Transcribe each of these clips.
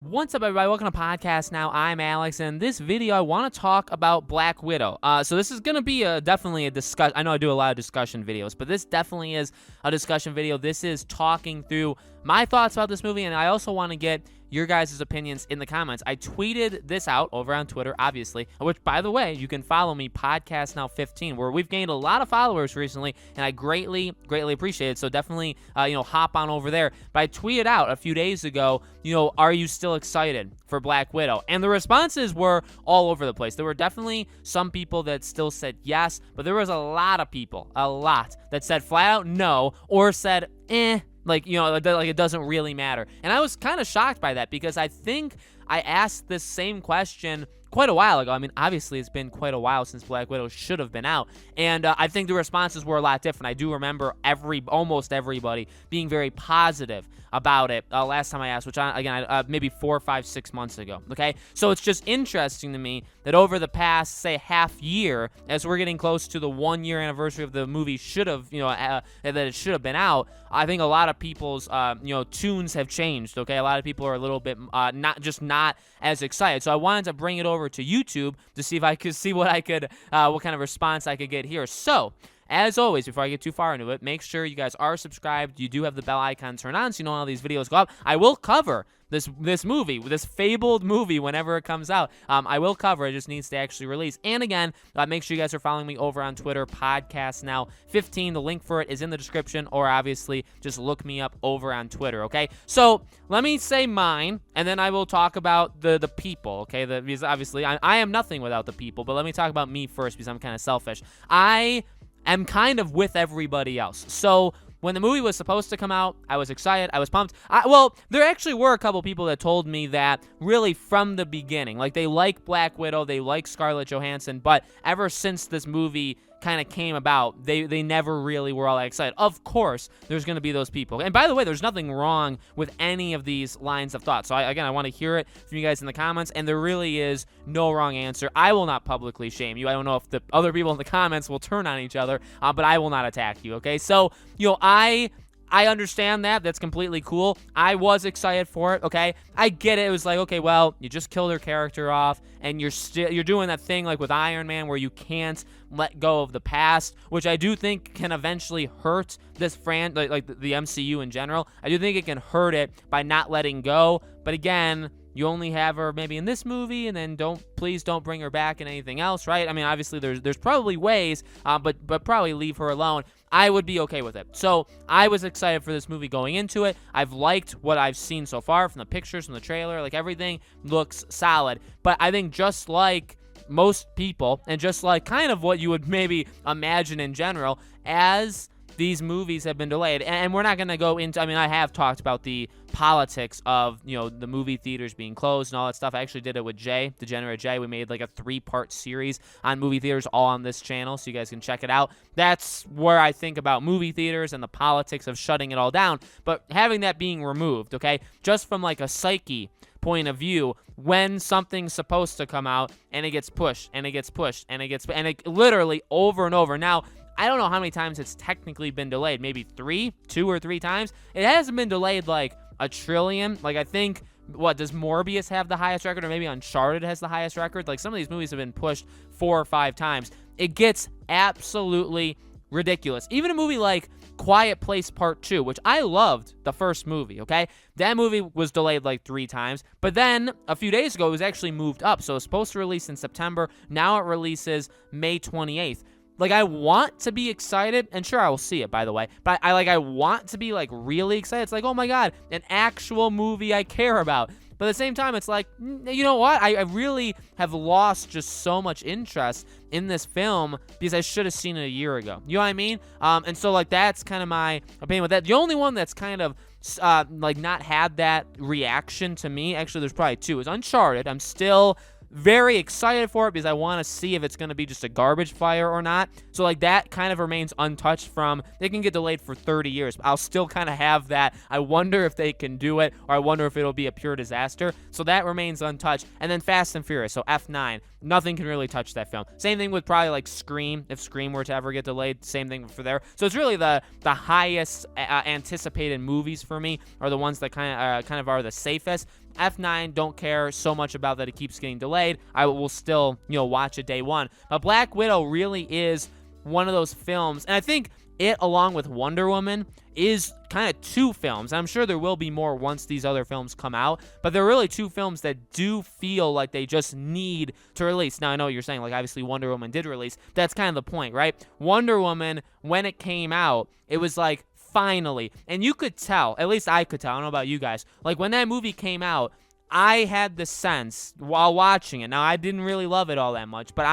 What's up, everybody? Welcome to Podcast Now. I'm Alex, and this video I want to talk about Black Widow. So this is going to be definitely a discussion. I know I do a lot of discussion videos, but this definitely is a discussion video. This is talking through my thoughts about this movie, and I also want to get your guys' opinions in the comments. I tweeted this out over on Twitter, obviously, which, by the way, you can follow me, Podcast Now 15, where we've gained a lot of followers recently, and I greatly appreciate it. So definitely, hop on over there. But I tweeted out a few days ago, are you still excited for Black Widow? And the responses were all over the place. There were definitely some people that still said yes, but there was a lot of people, that said flat out no, or said like it doesn't really matter. And I was kind of shocked by that, because I think I asked this same question quite a while ago. I mean, obviously, it's been quite a while since Black Widow should have been out, and I think the responses were a lot different. I do remember almost everybody being very positive about it last time I asked, which maybe 4, 5, 6 months ago. Okay, so it's just interesting to me that over the past, say, half year, as we're getting close to the 1-year anniversary of the movie that it should have been out, I think a lot of people's tunes have changed. Okay, a lot of people are a little bit not as excited. So I wanted to bring it over to YouTube to see if I could see what kind of response I could get here. So, as always, before I get too far into it, make sure you guys are subscribed. You do have the bell icon turned on so you know when all these videos go up. I will cover this movie, this fabled movie, whenever it comes out. I will cover it. It just needs to actually release. And again, make sure you guys are following me over on Twitter, Podcast Now 15. The link for it is in the description, or obviously just look me up over on Twitter, okay? So let me say mine, and then I will talk about the people, okay? Because obviously I am nothing without the people, but let me talk about me first, because I'm kind of selfish. I am kind of with everybody else. So when the movie was supposed to come out, I was excited. I was pumped. There actually were a couple people that told me that really from the beginning, like they like Black Widow, they like Scarlett Johansson, but ever since this movie kind of came about, they never really were all that excited. Of course, there's going to be those people. And by the way, there's nothing wrong with any of these lines of thought. So I want to hear it from you guys in the comments, and there really is no wrong answer. I will not publicly shame you. I don't know if the other people in the comments will turn on each other, but I will not attack you, okay? So, I understand that. That's completely cool. I was excited for it, okay? I get it. It was like, okay, well, you just killed her character off, and you're doing that thing like with Iron Man where you can't let go of the past, which I do think can eventually hurt this like the MCU in general. I do think it can hurt it by not letting go. But again, you only have her maybe in this movie, and then please don't bring her back in anything else, right? I mean, obviously there's probably ways, but probably leave her alone. I would be okay with it. So I was excited for this movie going into it. I've liked what I've seen so far from the pictures, from the trailer. Like, everything looks solid. But I think just like most people, and just like kind of what you would maybe imagine in general, as these movies have been delayed, and we're not going to go into, I have talked about the politics of, the movie theaters being closed and all that stuff. I actually did it with Jay, Degenerate Jay. We made like a 3-part series on movie theaters, all on this channel, so you guys can check it out. That's where I think about movie theaters and the politics of shutting it all down. But having that being removed, okay, just from like a psyche point of view, when something's supposed to come out and it gets pushed and it gets pushed and it literally over and over. Now, I don't know how many times it's technically been delayed. Maybe 2 or 3 times. It hasn't been delayed like a trillion. Like, I think, does Morbius have the highest record? Or maybe Uncharted has the highest record? Like, some of these movies have been pushed 4 or 5 times. It gets absolutely ridiculous. Even a movie like Quiet Place Part 2, which I loved the first movie, okay? That movie was delayed like 3 times, but then a few days ago, it was actually moved up. So it was supposed to release in September. Now it releases May 28th. Like, I want to be excited, and sure, I will see it, by the way, but I want to be, like, really excited. It's like, oh my god, an actual movie I care about. But at the same time, it's like, you know what? I really have lost just so much interest in this film because I should have seen it a year ago. You know what I mean? And so, like, that's kind of my opinion with that. The only one that's kind of, not had that reaction to me, actually, there's probably 2, is Uncharted. I'm still very excited for it because I want to see if it's going to be just a garbage fire or not. So, like, that kind of remains untouched from, they can get delayed for 30 years. But I'll still kind of have that. I wonder if they can do it, or I wonder if it'll be a pure disaster. So that remains untouched. And then Fast and Furious, so F9. Nothing can really touch that film. Same thing with probably like Scream. If Scream were to ever get delayed, same thing for there. So it's really the highest anticipated movies for me are the ones that kind of are the safest. F9, don't care so much about that it keeps getting delayed. I will still, watch it day one. But Black Widow really is one of those films, and I think it, along with Wonder Woman, is kind of two films. I'm sure there will be more once these other films come out, but they're really two films that do feel like they just need to release. Now, I know what you're saying, like, obviously Wonder Woman did release. That's kind of the point, right? Wonder Woman, when it came out, it was like, finally. And you could tell, at least I could tell, I don't know about you guys, like, when that movie came out, I had the sense while watching it. Now, I didn't really love it all that much, but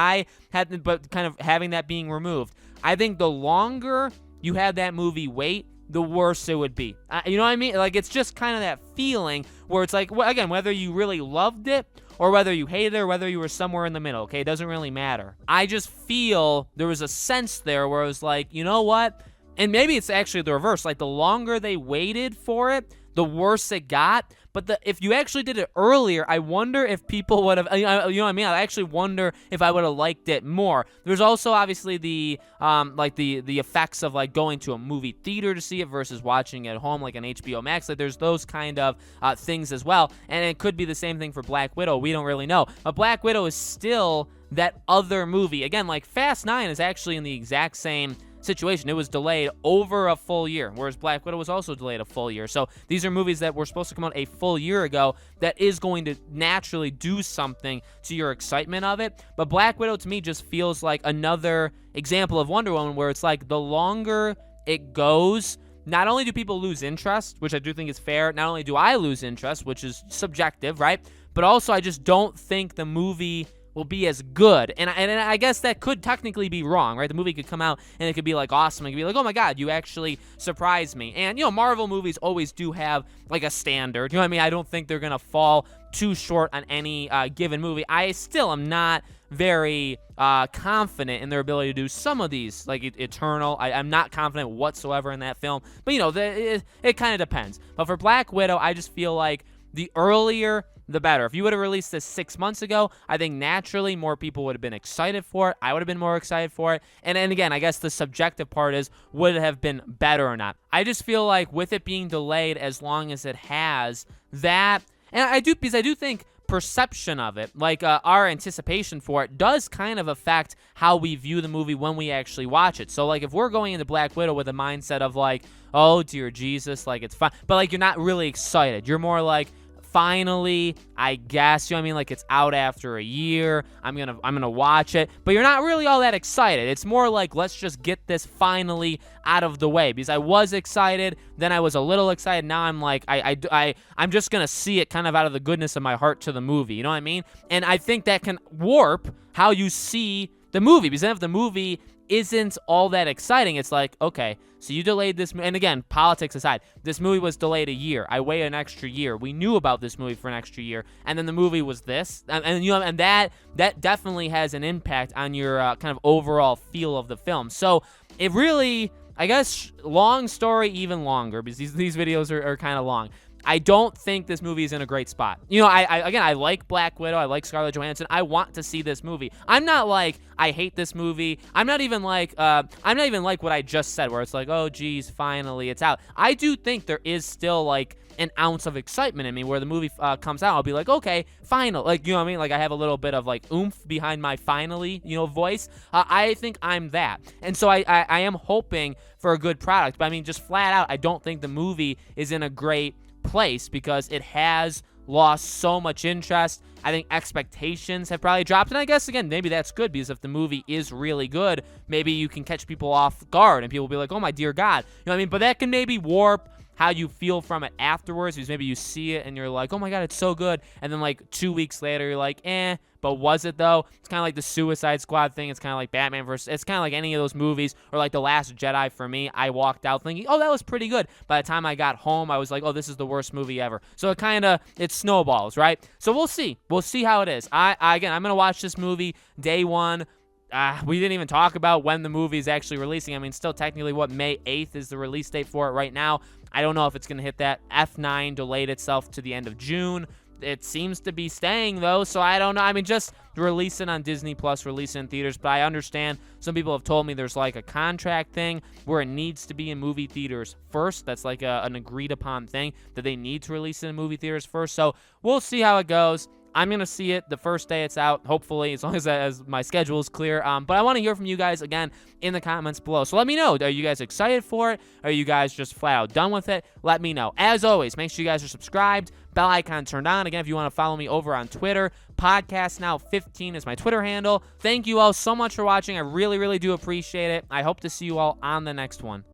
kind of having that being removed, I think the longer you had that movie wait, the worse it would be. You know what I mean? Like, it's just kind of that feeling where it's like, well, again, whether you really loved it or whether you hated it or whether you were somewhere in the middle, okay? It doesn't really matter. I just feel there was a sense there where it was like, you know what? And maybe it's actually the reverse. Like, the longer they waited for it, the worse it got. But if you actually did it earlier, I wonder if people would have, you know what I mean? I actually wonder if I would have liked it more. There's also obviously the effects of, like, going to a movie theater to see it versus watching it at home, like on HBO Max. Like, there's those kind of things as well. And it could be the same thing for Black Widow. We don't really know. But Black Widow is still that other movie. Again, like, Fast 9 is actually in the exact same situation. It was delayed over a full year, whereas Black Widow was also delayed a full year. So these are movies that were supposed to come out a full year ago that is going to naturally do something to your excitement of it. But Black Widow, to me, just feels like another example of Wonder Woman, where it's like the longer it goes, not only do people lose interest, which I do think is fair, not only do I lose interest, which is subjective, right? But also I just don't think the movie will be as good. And I guess that could technically be wrong, right? The movie could come out and it could be like awesome. It could be like, oh my God, you actually surprised me. And, Marvel movies always do have like a standard. You know what I mean? I don't think they're going to fall too short on any given movie. I still am not very confident in their ability to do some of these, like Eternal. I'm not confident whatsoever in that film. But, it kind of depends. But for Black Widow, I just feel like the earlier, the better. If you would have released this 6 months ago, I think naturally more people would have been excited for it. I would have been more excited for it. And again, I guess the subjective part is, would it have been better or not? I just feel like with it being delayed as long as it has, that, and I do think perception of it, like our anticipation for it, does kind of affect how we view the movie when we actually watch it. So, like, if we're going into Black Widow with a mindset of like, oh dear Jesus, like, it's fine, but like, you're not really excited. You're more like, finally, I guess, you know what I mean? Like, it's out after a year. I'm gonna watch it, but you're not really all that excited. It's more like, let's just get this finally out of the way, because I was excited, then I was a little excited. Now I'm like, I'm just gonna see it kind of out of the goodness of my heart to the movie. You know what I mean? And I think that can warp how you see the movie, because then if the movie isn't all that exciting, it's like, okay, so you delayed this, and again, politics aside, this movie was delayed a year. I waited an extra year. We knew about this movie for an extra year, and then the movie was this, and that definitely has an impact on your kind of overall feel of the film. So it really, I guess, long story, even longer, because these videos are kind of long. I don't think this movie is in a great spot. I like Black Widow. I like Scarlett Johansson. I want to see this movie. I'm not like, I hate this movie. I'm not even like what I just said, where it's like, oh geez, finally it's out. I do think there is still like an ounce of excitement in me where the movie comes out. I'll be like, okay, final. Like, you know what I mean? Like, I have a little bit of like oomph behind my finally, voice. I think I'm that. And so I am hoping for a good product. But I mean, just flat out, I don't think the movie is in a great place because it has lost so much interest. I think expectations have probably dropped, and I guess again, maybe that's good, because if the movie is really good, maybe you can catch people off guard and people will be like, oh my dear God, you know what I mean? But that can maybe warp how you feel from it afterwards, because maybe you see it and you're like, oh my God, it's so good, and then like 2 weeks later you're like, but was it though? It's kind of like the Suicide Squad thing. It's kind of like Batman versus, it's kind of like any of those movies, or like The Last Jedi for me. I walked out thinking, oh, that was pretty good. By the time I got home, I was like, oh, this is the worst movie ever. So it snowballs, right? So we'll see how it is. I'm gonna watch this movie day one. We didn't even talk about when the movie is actually releasing. I mean, still technically May 8th is the release date for it right now. I don't know if it's going to hit that. F9 delayed itself to the end of June. It seems to be staying, though, so I don't know. I mean, just release it on Disney Plus, release it in theaters, but I understand some people have told me there's like a contract thing where it needs to be in movie theaters first. That's like an agreed upon thing that they need to release it in movie theaters first, so we'll see how it goes. I'm going to see it the first day it's out, hopefully, as long as my schedule is clear. But I want to hear from you guys, again, in the comments below. So let me know. Are you guys excited for it? Are you guys just flat out done with it? Let me know. As always, make sure you guys are subscribed, bell icon turned on. Again, if you want to follow me over on Twitter, Podcast Now 15 is my Twitter handle. Thank you all so much for watching. I really, really do appreciate it. I hope to see you all on the next one.